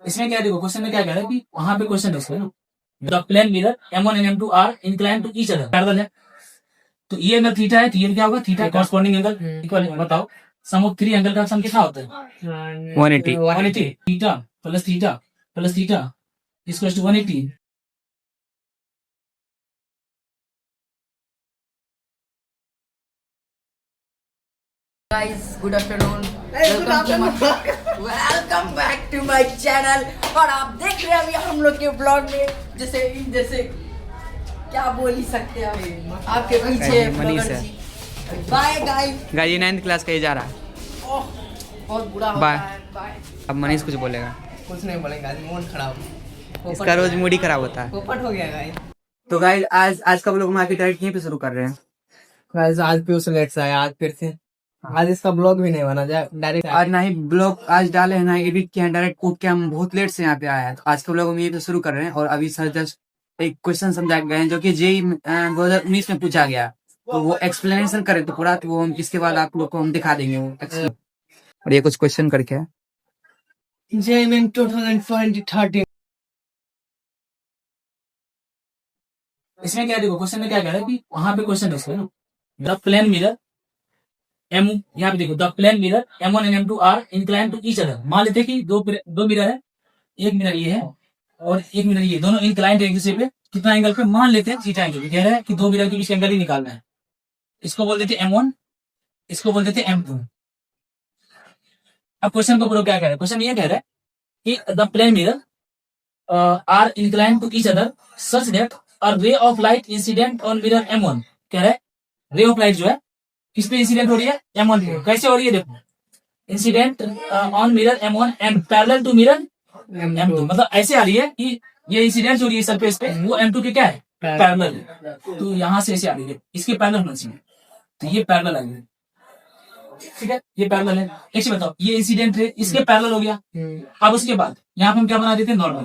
इसमें क्या देखो क्वेश्चन में क्या कह रहा है कि वहां पे क्वेश्चन है इसमें ना, the plane mirror M1 and M2 are incline to each other, parallel है। तो ये एंगल थीटा है, तो ये क्या होगा थीटा कॉरस्पॉन्डिंग एंगल इक्वल। बताओ सम ऑफ थ्री एंगल का सम कितना होता है 180। Theta plus theta equal to 180। Guys, good afternoon. Welcome back to my channel. और आप देख रहे हैं अभी हम लोग के ब्लॉग में जैसे क्या बोल ही सकते हैं अभी आपके पीछे मनीष है। Bye guys. Guys 9th class का ये जा रहा है। बहुत बुरा होता बाय। है। बाय। अब मनीष कुछ बोलेगा। कुछ नहीं बोलेंगे, आज मूड खराब, इसका रोज मूड ही खराब होता है। पोपट हो गया गाइस। तो गाइस आज का ब्लॉग मार्केट डायरेक्ट यहीं पे शुरू कर रहे हैं। गाइस आज पीयूष लेट से आया, आज फिर से आज इसका ब्लॉग भी नहीं बना जाए डायरेक्ट। आज ना ही ब्लॉग आज डाले हैं ना एडिट किया है, डायरेक्ट कूद के हम बहुत लेट से यहाँ पे आए हैं। तो आज का ब्लॉग हम यहीं पे शुरू कर रहे हैं। और अभी सर जस्ट एक क्वेश्चन समझा गए हैं जो कि जेई 2019 में पूछा गया, तो वो एक्सप्लेनेशन करें तो पूरा, तो वो हम इसके बाद आप लोग को हम दिखा देंगे वो। और ये कुछ क्वेश्चन करके है जेईई 2020-13। इसमें क्या देखो क्वेश्चन में क्या कह रहा है कि वहां पे क्वेश्चन है इसमें ना, द प्लेन मिरर एम, यहाँ पे देखो the plane mirror M1 and M2 are incline to each other. मान लेते हैं कि दो मिरर है, एक मिरर ये है और एक मिरर ये, दोनों इंक्लाइंट है एक दूसरे पे। कितना एंगल पे? मान लेते हैं थीटा एंगल। कह रहा है कि दो मिरर के बीच एंगल ही निकालना है। इसको बोल देते M1, इसको बोल देते M2। अब क्वेश्चन को पूरा क्या कह रहा है? क्वेश्चन ये कह रहा है कि the plane mirror are incline to each other such that a ray of light incident on mirror M1। कह रहा है रे ऑफ लाइट जो है किस पे इंसिडेंट हो रही है? M1 पे। कैसे हो रही है? देखो incident on mirror M1 and parallel to mirror M2। मतलब ऐसे आ रही है कि ये इंसिडेंट हो रही है सरफेस पे, वो M2 के क्या है? पैरेलल है। तो यहाँ से ऐसे आ रही है, इसके पैरेलल होना चाहिए, तो ये पैरेलल आ गई। ठीक है, ये पैरेलल है। एक चीज बताओ, ये इंसिडेंट है, इसके पैरेलल हो गया। अब उसके बाद यहाँ पे हम क्या बना देते हैं? नॉर्मल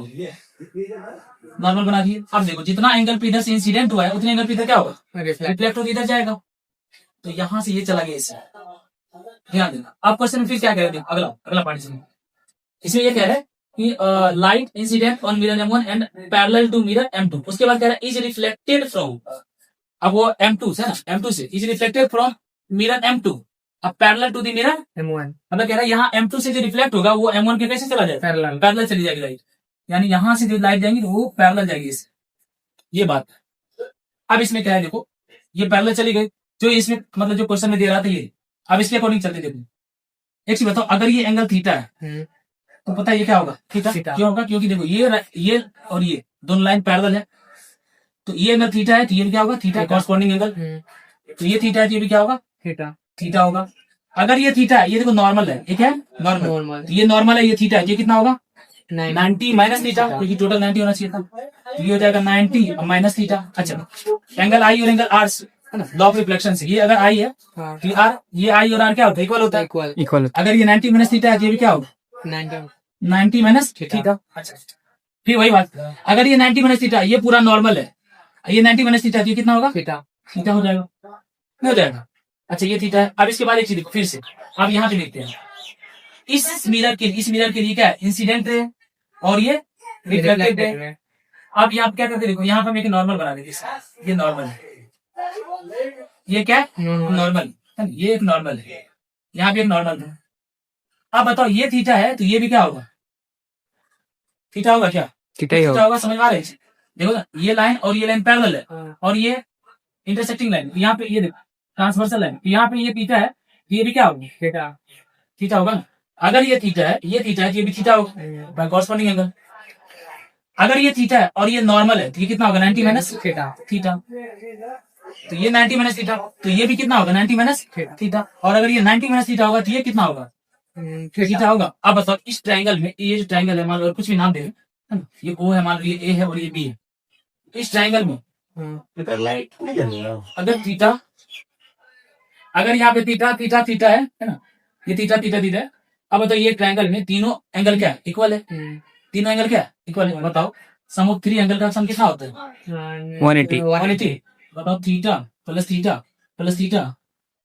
बना दिए। अब देखो जितना एंगल पे इधर से इंसिडेंट हुआ है उतने एंगल पे इधर क्या होगा? रिफ्लेक्ट होकर इधर जाएगा। तो यहाँ से ये चला गया इससे, ध्यान देना। अब क्वेश्चन में फिर क्या कह रहे हैं? अगला पार्ट इसमें ये कह रहा है कि light incident on mirror M1 and parallel to mirror M2। उसके बाद कह रहा है इज रिफ्लेक्टेड फ्रॉम, अब वो M2 से ना, M2 से is reflected from mirror M2 अब parallel to the mirror M1। मतलब कह रहा है यहाँ M2 से जो रिफ्लेक्ट होगा वो M1 के कैसे चला जाएगा? पैरेलल चली जाएगी लाइट। यानी यहाँ से जो लाइट जाएंगी तो वो पैरेलल जाएगी इससे, ये बात। अब इसमें क्या है? देखो ये पैरेलल चली गई, जो इसमें मतलब जो क्वेश्चन में दे रहा था ये। अब इसके अकॉर्डिंग चलते देखो, एक चीज बताओ, अगर ये एंगल थीटा है तो पता है ये क्या होगा? थीटा। क्यों होगा? क्योंकि देखो ये और ये दोनों लाइन पैरेलल है, तो ये एंगल थीटा है तो ये क्या होगा? Theta corresponding angle. तो ये थीटा है तो ये भी क्या होगा? थीटा होगा। अगर ये थीटा है, ये देखो नॉर्मल है, ये क्या है? नॉर्मल। तो ये नॉर्मल है, ये थीटा है, ये कितना होगा? 90 माइनस थीटा, क्योंकि टोटल 90 होना चाहिए था। तो ये हो जाएगा 90 और माइनस थीटा। अच्छा, एंगल आई और angle R law of reflection से, ये अगर आई है तो आर, ये आई और आर क्या होता है? इक्वल होता है। इक्वल। अगर ये 90 माइनस थीटा है तो ये भी क्या होगा? 90 माइनस थीटा। अच्छा, फिर वही बात, अगर ये 90 माइनस थीटा, ये पूरा नॉर्मल है, ये 90 माइनस थीटा, ये कितना होगा? थीटा हो जाएगा, नहीं हो जाएगा? अच्छा, ये थीटा है। अब इसके बाद एक चीज देखो फिर से, अब यहाँ पे देखते हैं इस मिरर के लिए क्या है? इंसिडेंट है और ये रिफ्लेक्टेड है। अब यहाँ पे क्या करते देखो, यहाँ पे हम एक नॉर्मल बना देते, ये नॉर्मल है, ये क्या है? नॉर्मल, ये एक नॉर्मल है, यहाँ पे एक नॉर्मल है। अब बताओ ये थीटा है तो ये भी क्या होगा? थीटा होगा क्या? थीटा ही होगा। समझ में आ रहा है? देखो ना, ये लाइन और ये लाइन पैरेलल है और ये इंटरसेक्टिंग लाइन, यहाँ पे ये देखो ट्रांसवर्सल लाइन, यहाँ पे ये थीटा है, ये भी क्या होगा? थीटा होगा ना। अगर ये थीटा है, ये भी थीटा होगा, कॉरस्पॉन्डिंग एंगल। अगर ये थीटा है और ये नॉर्मल है तो ये कितना होगा? 90 माइनस थीटा। तो ये 90 माइनस थीटा, तो ये भी कितना होगा? 90 माइनस थीटा। और अगर ये 90 माइनस थीटा होगा तो ये कितना होगा? थीटा होगा। अब बताओ इस ट्रायंगल में, ये जो ट्रायंगल है, मान लो कुछ भी नाम दे, है ना, ये O है, मान लो ये A है और ये B है। इस ट्रायंगल में अगर थीटा, अगर यहाँ पे थीटा है ना, ये थीटा है। अब बताओ ये ट्रायंगल में तीनों एंगल क्या है? इक्वल है। तीनों एंगल क्या है? इक्वल है। बताओ सम ऑफ थ्री एंगल का सम कितना होता है? 180। बताओ theta plus theta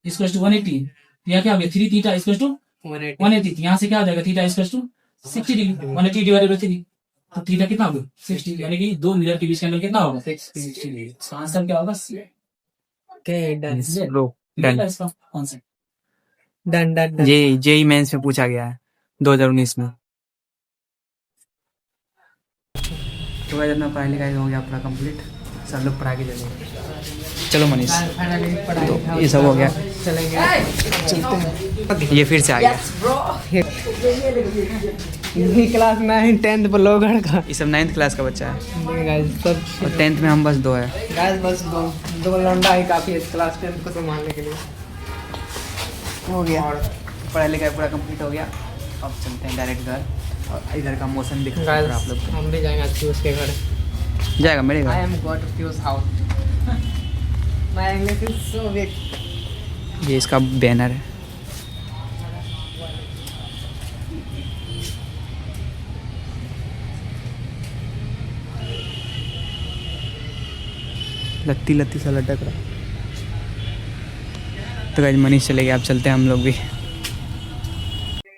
equal to 180। यहाँ क्या हो गया? 3 थीटा इक्वल टू 180। यहाँ से क्या हो जाएगा? थीटा इक्वल टू 60 डिग्री माने टी डिवाइडेड बाय 3, तो थीटा कितना होगा 60, यानी कि दो मिरर के बीच का एंगल कितना होगा 60 डिग्री। तो आंसर क्या होगा ओके डन ब्रो डन। इसका आंसर। Done done done. ये जेई मेंस में पूछा गया है 2019 में। तो भाई अपना पढ़ाई लिखाई हो गया पूरा कंप्लीट, सब लोग पढ़ा के चले। चलो मनीष, फाइनली पढ़ाई तो ये सब हो गया, चलेंगे चलते हैं। ये फिर से आ गया। Yes, bro. ये क्लास 9 10th ब्लॉगर का ये सब 9th क्लास का बच्चा है गाइस सब और 10th में हम बस 2 है। गाइस बस दो लौंडा ही काफी है क्लास 10 को संभालने के लिए। हो गया और पढ़ाई लिखाई पूरा कंप्लीट हो गया। अब चलते हैं डायरेक्ट घर, और इधर का मौसम दिख रहा है गाइस आप लोग को। हम भी जाएंगे आज पीयूष के घर। जाएगा मेरे आई घर। Am go to Piyush house. My English is so weak. ये इसका बैनर है। लत्ती लत्ती सा लटक रहा। तो गाइस मनीष चले गए, अब चलते हैं हम लोग भी।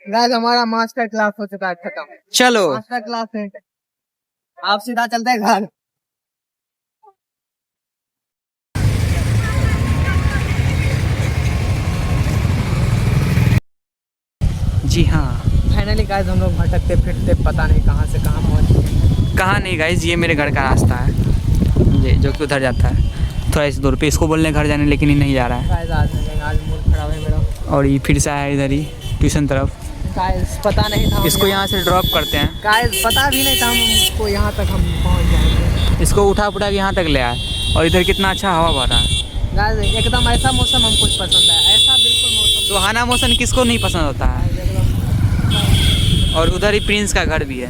गाइस हमारा मास्टर क्लास हो चुका है खत्म। चलो मास्टर क्लास है, आप सीधा चलते हैं घर। जी हाँ। फाइनली गाइस हम लोग भटकते फिरते पता नहीं कहाँ से कहाँ पहुँच गए। कहाँ नहीं गाइस, ये मेरे घर का रास्ता है, ये जो कि उधर जाता है थोड़ा इस दूर पे। इसको बोलने घर जाने, लेकिन ये नहीं जा रहा है। गाइस आज मूड खराब है मेरा। और ये फिर से आया इधर ही ट्यूशन तरफ। गाइस पता नहीं था इसको यहाँ से ड्रॉप करते हैं। गाइस पता भी नहीं था हमको यहाँ तक हम पहुँच जाएंगे। इसको उठा पुठा के यहाँ तक ले आए, और इधर कितना अच्छा हवा भर रहा है। गाइस एकदम ऐसा मौसम हमको पसंद है, ऐसा बिल्कुल मौसम। सुहाना मौसम किसको नहीं पसंद होता है। और उधर ही प्रिंस का घर भी है।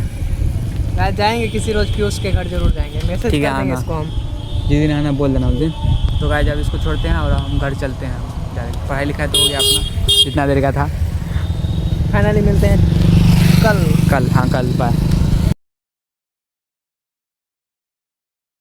गाइस जाएंगे किसी रोज पीयूष के घर जरूर जाएंगे, मैसेज ठीक है, कर देंगे आना। इसको हम। जिस दिन आना बोल देना उस दिन। तो गाइस अब इसको छोड़ते हैं और हम घर चलते हैं डायरेक्ट। पढ़ाई लिखाई तो हो गया अपना, जितना देर का था। फाइनली मिलते हैं कल। हाँ कल बाय।